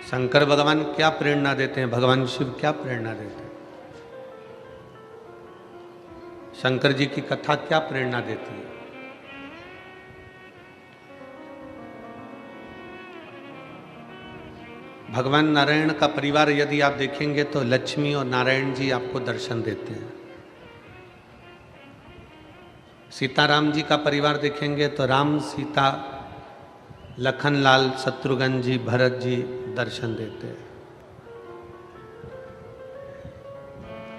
शंकर भगवान क्या प्रेरणा देते हैं, भगवान शिव क्या प्रेरणा देते हैं, शंकर जी की कथा क्या प्रेरणा देती है। भगवान नारायण का परिवार यदि आप देखेंगे तो लक्ष्मी और नारायण जी आपको दर्शन देते हैं। सीताराम जी का परिवार देखेंगे तो राम, सीता, लखनलाल, शत्रुघ्न जी, भरत जी दर्शन देते हैं।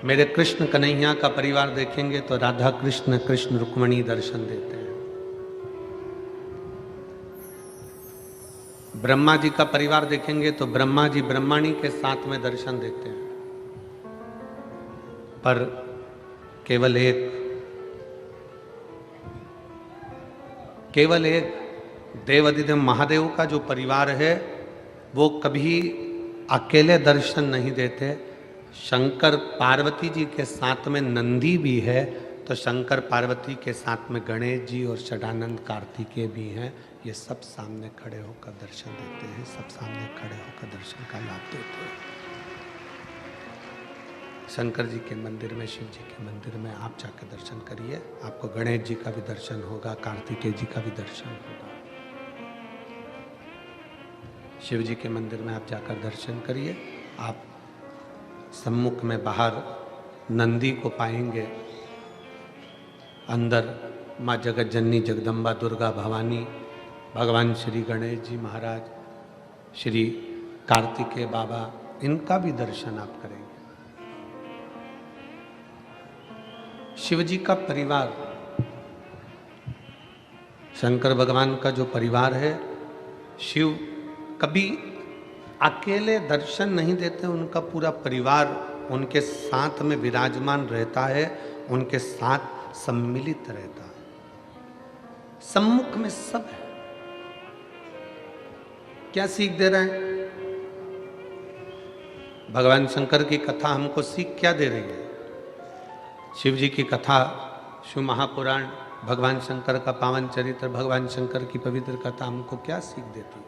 मेरे कृष्ण कन्हैया का परिवार देखेंगे तो राधा कृष्ण, कृष्ण रुक्मणी दर्शन देते हैं। ब्रह्मा जी का परिवार देखेंगे तो ब्रह्मा जी ब्रह्मणी के साथ में दर्शन देते हैं। पर केवल एक देवाधिदेव महादेव का जो परिवार है वो कभी अकेले दर्शन नहीं देते। शंकर पार्वती जी के साथ में नंदी भी है, तो शंकर पार्वती के साथ में गणेश जी और षडानंद कार्तिकेय भी हैं। ये सब सामने खड़े होकर दर्शन देते हैं, सब सामने खड़े होकर दर्शन का लाभ देते हैं। शंकर जी के मंदिर में, शिव जी के मंदिर में आप जाकर दर्शन करिए, आपको गणेश जी का भी दर्शन होगा, कार्तिकेय जी का भी दर्शन होगा। शिव जी के मंदिर में आप जाकर दर्शन करिए, आप सम्मुख में बाहर नंदी को पाएंगे, अंदर माँ जगत जननी जगदम्बा दुर्गा भवानी, भगवान श्री गणेश जी महाराज, श्री कार्तिकेय बाबा, इनका भी दर्शन आप करेंगे। शिव जी का परिवार, शंकर भगवान का जो परिवार है, शिव कभी अकेले दर्शन नहीं देते, उनका पूरा परिवार उनके साथ में विराजमान रहता है, उनके साथ सम्मिलित रहता है, सम्मुख में सब है। क्या सीख दे रहे हैं? भगवान शंकर की कथा हमको सीख क्या दे रही है? शिव जी की कथा, शिव महापुराण, भगवान शंकर का पावन चरित्र, भगवान शंकर की पवित्र कथा हमको क्या सीख देती है?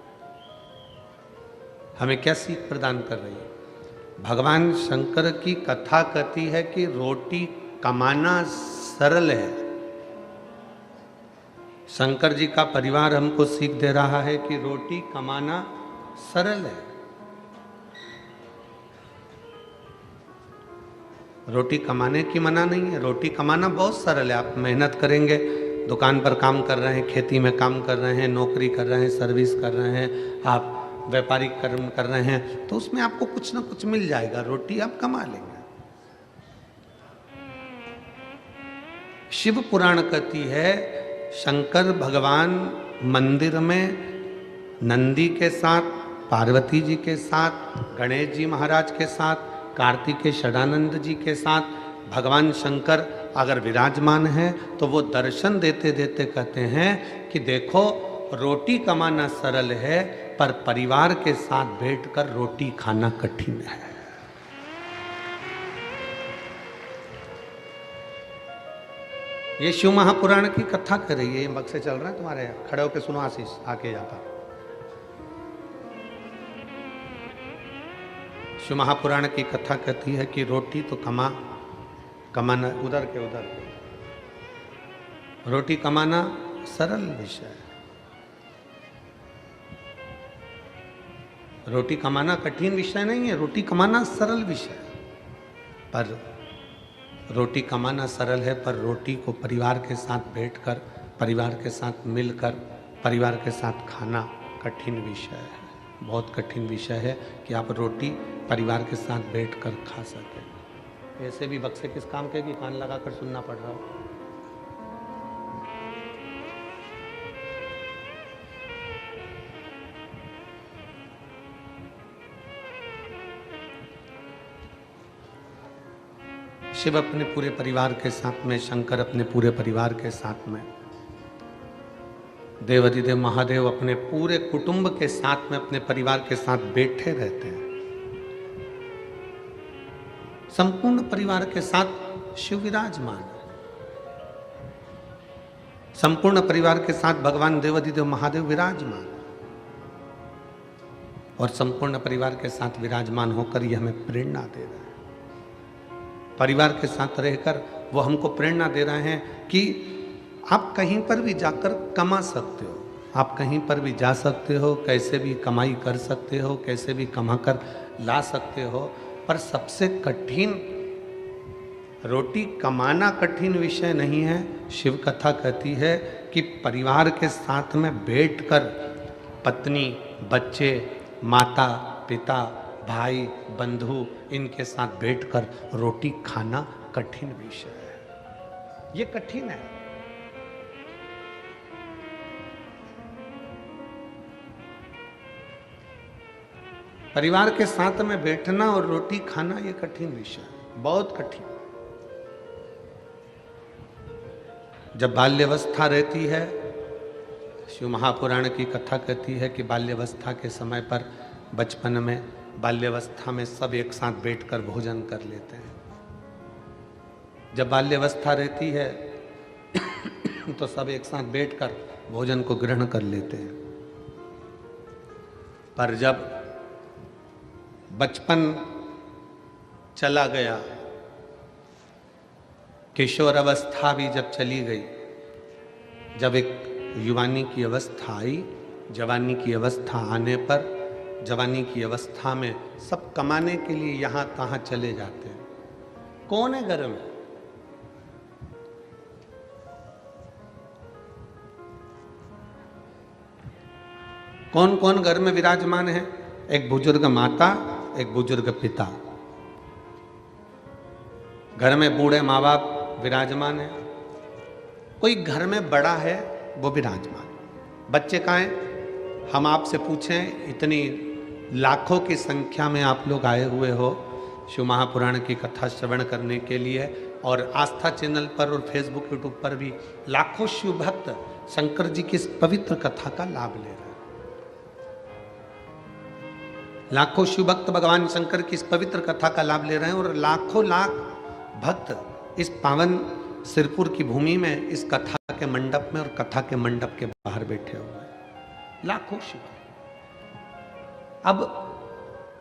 हमें क्या सीख प्रदान कर रही है? भगवान शंकर की कथा कहती है कि रोटी कमाना सरल है। शंकर जी का परिवार हमको सीख दे रहा है कि रोटी कमाना सरल है। रोटी कमाने की मना नहीं है, रोटी कमाना बहुत सरल है। आप मेहनत करेंगे, दुकान पर काम कर रहे हैं, खेती में काम कर रहे हैं, नौकरी कर रहे हैं, सर्विस कर रहे हैं, आप व्यापारिक कर्म कर रहे हैं, तो उसमें आपको कुछ ना कुछ मिल जाएगा, रोटी आप कमा लेंगे। शिव पुराण कहती है शंकर भगवान मंदिर में नंदी के साथ, पार्वती जी के साथ, गणेश जी महाराज के साथ, कार्तिकेय षडानंद जी के साथ भगवान शंकर अगर विराजमान है तो वो दर्शन देते देते कहते हैं कि देखो, रोटी कमाना सरल है पर परिवार के साथ बैठकर रोटी खाना कठिन है। ये शिव महापुराण की कथा कर रही है। ये बक्से चल रहे हैं तुम्हारे, खड़े होकर सुनो आशीष, आके जाता। शिव महापुराण की कथा कहती है कि रोटी तो कमाना उधर के रोटी कमाना सरल विषय है, रोटी कमाना कठिन विषय नहीं है, रोटी कमाना सरल विषय है। पर रोटी कमाना सरल है, पर रोटी को परिवार के साथ बैठकर, परिवार के साथ मिलकर, परिवार के साथ खाना कठिन विषय है, बहुत कठिन विषय है कि आप रोटी परिवार के साथ बैठकर खा सकें। ऐसे भी बक्से किस काम के कि कान लगाकर सुनना पड़ रहा हो। शिव अपने पूरे परिवार के साथ में, शंकर अपने पूरे परिवार के साथ में, देवाधिदेव महादेव अपने पूरे कुटुंब के साथ में, अपने परिवार के साथ बैठे रहते हैं। संपूर्ण परिवार के साथ शिव विराजमान है, संपूर्ण परिवार के साथ भगवान देवाधिदेव महादेव विराजमान है। और संपूर्ण परिवार के साथ विराजमान होकर ये हमें प्रेरणा दे रहा है। परिवार के साथ रहकर वो हमको प्रेरणा दे रहे हैं कि आप कहीं पर भी जाकर कमा सकते हो, आप कहीं पर भी जा सकते हो, कैसे भी कमाई कर सकते हो, कैसे भी कमा कर ला सकते हो, पर सबसे कठिन रोटी कमाना कठिन विषय नहीं है। शिव कथा कहती है कि परिवार के साथ में बैठकर पत्नी, बच्चे, माता, पिता, भाई, बंधु, इनके साथ बैठकर रोटी खाना कठिन विषय है। ये कठिन है। परिवार के साथ में बैठना और रोटी खाना ये कठिन विषय है, बहुत कठिन। जब बाल्यावस्था रहती है, शिव महापुराण की कथा कहती है कि बाल्यावस्था के समय पर, बचपन में, बाल्यावस्था में सब एक साथ बैठकर भोजन कर लेते हैं। जब बाल्यावस्था रहती है तो सब एक साथ बैठकर भोजन को ग्रहण कर लेते हैं। पर जब बचपन चला गया, किशोर अवस्था भी जब चली गई, जब एक युवानी की अवस्था आई, जवानी की अवस्था आने पर, जवानी की अवस्था में सब कमाने के लिए यहाँ तहाँ चले जाते हैं। कौन है घर में? कौन कौन घर में विराजमान है? एक बुजुर्ग माता, एक बुजुर्ग पिता। घर में बूढ़े माँ बाप विराजमान है। कोई घर में बड़ा है वो विराजमान। बच्चे कहाँ हैं? हम आपसे पूछें, इतनी लाखों की संख्या में आप लोग आए हुए हो शिव महापुराण की कथा श्रवण करने के लिए, और आस्था चैनल पर और फेसबुक यूट्यूब पर भी लाखों शिव भक्त शंकर जी की इस पवित्र कथा का लाभ ले रहे हैं। लाखों शिव भक्त भगवान शंकर की इस पवित्र कथा का लाभ ले रहे हैं, और लाखों लाख भक्त इस पावन सिरपुर की भूमि में, इस कथा के मंडप में और कथा के मंडप के बाहर बैठे हुए हैं लाखों शिव। अब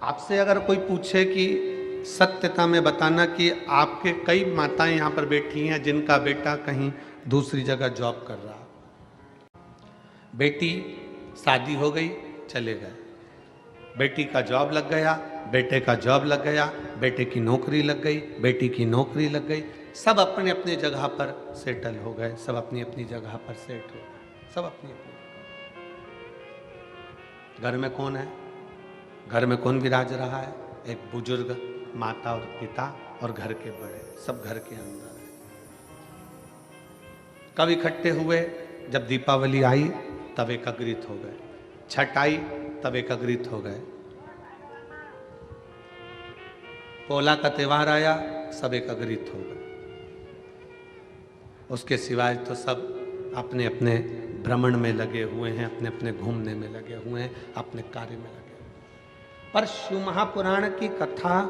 आपसे अगर कोई पूछे कि सत्यता में बताना कि आपके कई माताएं यहां पर बैठी हैं जिनका बेटा कहीं दूसरी जगह जॉब कर रहा, बेटी शादी हो गई, चले गए, बेटी का जॉब लग गया, बेटे का जॉब लग गया, बेटे की नौकरी लग गई, बेटी की नौकरी लग गई, सब अपने अपने जगह पर सेटल हो गए, सब अपनी अपनी जगह पर सेट हो गए, सब अपनी अपनी। घर में कौन है? घर में कौन विराज रहा है? एक बुजुर्ग माता और पिता और घर के बड़े, सब घर के अंदर है। कब इकट्ठे हुए? जब दीपावली आई तब एकत्रित हो गए, छठ आई तब एकत्रित हो गए, पोला का त्योहार आया सब एकत्रित हो गए। उसके सिवाय तो सब अपने अपने भ्रमण में लगे हुए हैं, अपने अपने घूमने में लगे हुए हैं, अपने कार्य में लगे हुए हैं। पर शिव महापुराण की कथा,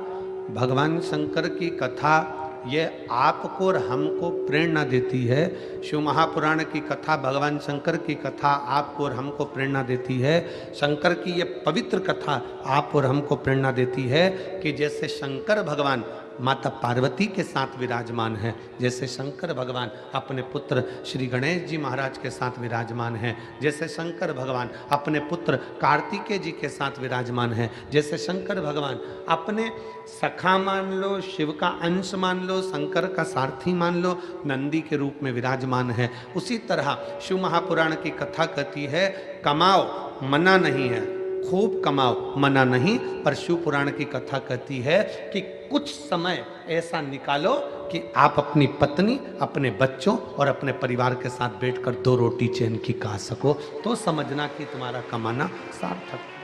भगवान शंकर की कथा, ये आपको और हमको प्रेरणा देती है। शिव महापुराण की कथा, भगवान शंकर की कथा आपको और हमको प्रेरणा देती है। शंकर की ये पवित्र कथा आप और हमको प्रेरणा देती है कि जैसे शंकर भगवान माता पार्वती के साथ विराजमान है, जैसे शंकर भगवान अपने पुत्र श्री गणेश जी महाराज के साथ विराजमान हैं, जैसे शंकर भगवान अपने पुत्र कार्तिकेय जी के साथ विराजमान हैं, जैसे शंकर भगवान अपने सखा मान लो, शिव का अंश मान लो, शंकर का सारथी मान लो, नंदी के रूप में विराजमान है, उसी तरह शिव महापुराण की कथा कहती है कमाओ मना नहीं है, खूब कमाओ मना नहीं, पर शिव पुराण की कथा कहती है कि कुछ समय ऐसा निकालो कि आप अपनी पत्नी, अपने बच्चों और अपने परिवार के साथ बैठकर 2 रोटी चैन की खा सको, तो समझना कि तुम्हारा कमाना सार्थक है।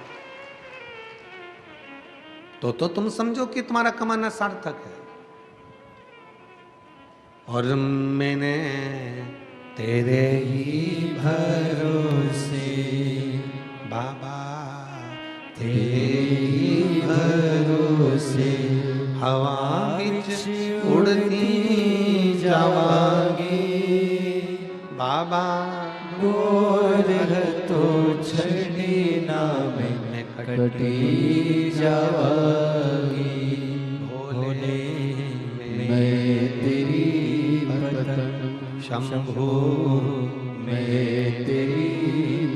तो तुम समझो कि तुम्हारा कमाना सार्थक है। और मैंने तेरे ही भरोसे बाबा, तेरे ही भरोसे हवा विच उड़ती जावांगी बाबा, गोर तो छड़ी ना मैं कटी जावागी। भोले मैं तेरी पतंग, शंभो मैं तेरी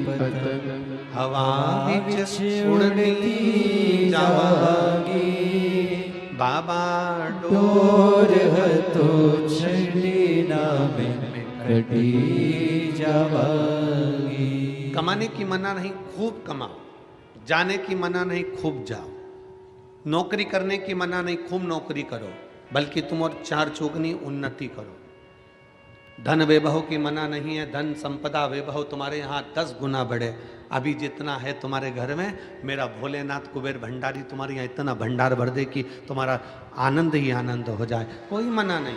पतंग, हवा विच उड़ती जावागी। बाबा डोर हतो छड़ी नामे कटी जावागी। कमाने की मना नहीं, खूब कमाओ। जाने की मना नहीं, खूब जाओ। नौकरी करने की मना नहीं, खूब नौकरी करो, बल्कि तुम और चार चौगुनी उन्नति करो। धन वैभव की मना नहीं है, धन संपदा वैभव तुम्हारे यहाँ 10 गुना बढ़े। अभी जितना है तुम्हारे घर में, मेरा भोलेनाथ कुबेर भंडारी तुम्हारे यहाँ इतना भंडार भर दे कि तुम्हारा आनंद ही आनंद हो जाए। कोई मना नहीं,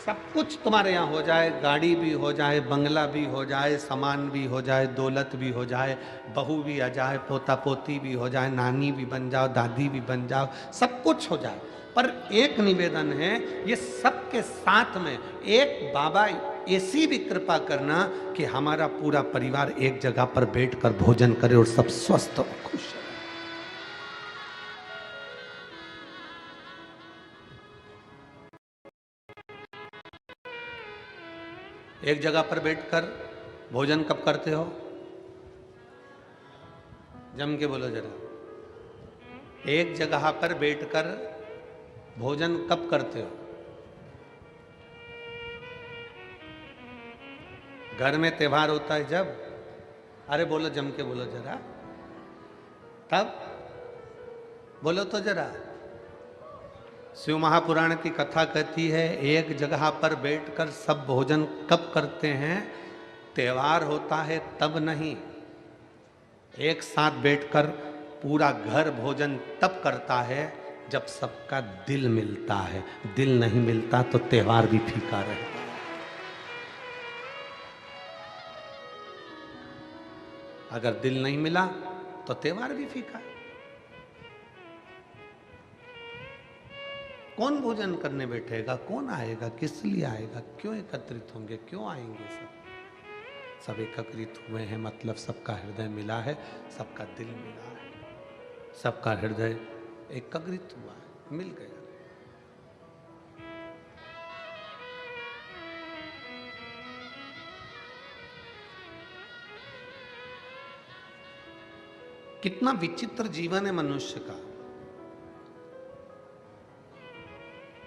सब कुछ तुम्हारे यहाँ हो जाए। गाड़ी भी हो जाए, बंगला भी हो जाए, सामान भी हो जाए, दौलत भी हो जाए, बहू भी आ जाए, पोता पोती भी हो जाए, नानी भी बन जाओ, दादी भी बन जाओ, सब कुछ हो जाए। पर एक निवेदन है, ये सबके साथ में एक बाबा ऐसी भी कृपा करना कि हमारा पूरा परिवार एक जगह पर बैठकर भोजन करे और सब स्वस्थ और खुश रहे। एक जगह पर बैठकर भोजन कब करते हो? जम के बोलो जरा। एक जगह पर बैठकर भोजन कब करते हो? घर में त्योहार होता है जब? अरे बोलो, जम के बोलो जरा। तब बोलो तो जरा। शिव महापुराण की कथा कहती है, एक जगह पर बैठकर सब भोजन कब करते हैं? त्योहार होता है तब नहीं। एक साथ बैठकर पूरा घर भोजन तब करता है जब सबका दिल मिलता है। दिल नहीं मिलता तो त्योहार भी फीका रहता है। अगर दिल नहीं मिला तो त्योहार भी फीका है। कौन भोजन करने बैठेगा? कौन आएगा? किस लिए आएगा? क्यों एकत्रित होंगे? क्यों आएंगे? सब एकत्रित हुए हैं, मतलब सबका हृदय मिला है, सबका दिल मिला है, सबका हृदय एकत्रित हुआ है, मिल गया। कितना विचित्र जीवन है मनुष्य का।